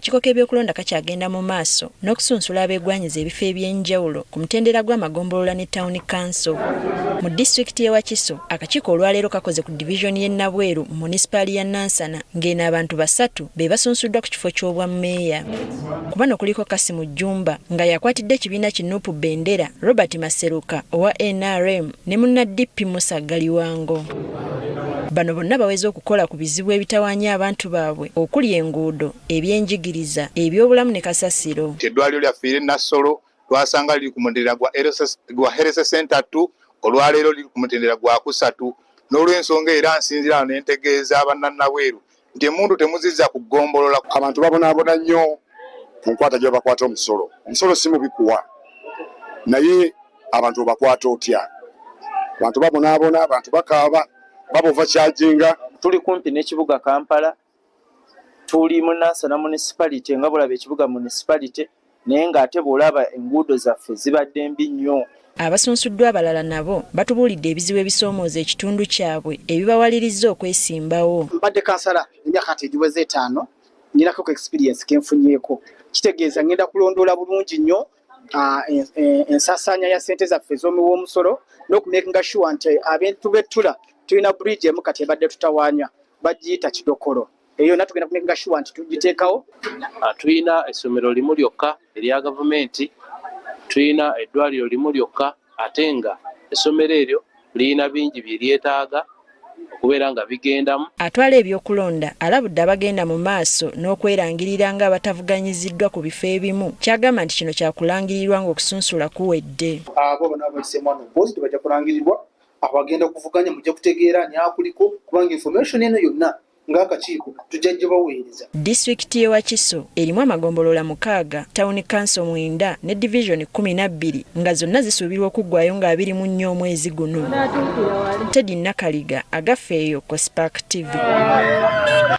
akakiiko k'ebyokulonda kakyagenda mu maaso n'okusunsula abeegwanyiza ebifo eby'enjawulo ku mutendera gw'amagombolola ne Town Council. Mu disitulikiti y'e Wakiso, akakiiko olwaleero kakoze ku divisioni y'e Nabweru mu munisipaali ya Nansana ng'eno abantu 3 be basunsuddwa ku kifo ky'obwa mmeeya. Ku bano kuliko Kasimu Jumba nga yakwatidde ekibiina ki Nuupu Bendera, Robert Maseruka owa NRM ne munna DP Musa Galiwango. Bano bonna baweze okukola ku bizibu ebitawaanya abantu baabwe okuli enguudo, ebyenjigiriza, ebyobulamu ne kasasiro. Eddwaliro lyaffe Nassolo twasanga liri ku mutendera gwa Health Center 2, olwaleero liri ku mutendera gwa 3, n'olw'ensonga era nsinzira n'entegeeza abannannabweru nti emundu temuzizza kugombolola. Abantu babonaabona nnyo ku nkwata gye bakwata omusolo. Omusolo si mubi kuwa, naye abantu obakwata otya? Abantu babonaabona, abantu bakaaba, babova kyajinga. Tuli kumpi n'ekibuga Kampala, tuli mu Nansana municipality nga bulaba ekibuga municipality, naye ng'ate bw'olaba enguudo zaffe zibadde mbi nnyo. Abasunsuddwa abalala nabo batubuulidde ebizibu ebisoomooza ekitundu kyabwe ebibawalirizza okwesimbawo. Mbadde kansala emyaka egiweze 5, nninako ku experience kenfunyeeko. Kitegeeza ngenda kulondoola bulungi nnyo ensaasaanya ya ssente zaffe z'omuwoomusolo n'okumakinga sure nti abantu bettula tulina bridge emu kati ebadde tutawaanya bagiyita Kidokolo. Eyo na tugenda kumakinga sure nti tugiteekawo. Tulina essomero limu lyokka erya gavumenti, tulina eddwaliro limu lyokka, ate nga essomero eryo lirina bingi bye lyetaaga okubeera nga bigendamu. Atwala ebyokulonda alabudde abagenda mu maaso n'okwerangirira nga abatavuganyiziddwa ku bifo ebimu. Kyagamba nti kino kyakulangirirwa ng'okusunsula kuwedde. Abo bonna abayiseemu wano boozi tebajja kulangirirwa, abagenda okuvuganya mujja kutegeera ani akuliko, kubanga information eno yonna ng'akakiiko tujja gibaweereza. Disitulikiti y'e Wakiso erimu amagombolola 6, Town Council 9 ne Division 12 nga zonna zisuubirwa okuggwayo nga 24 omwezi guno. Teddy Nakaliga, Agafeeyo ku Spark TV.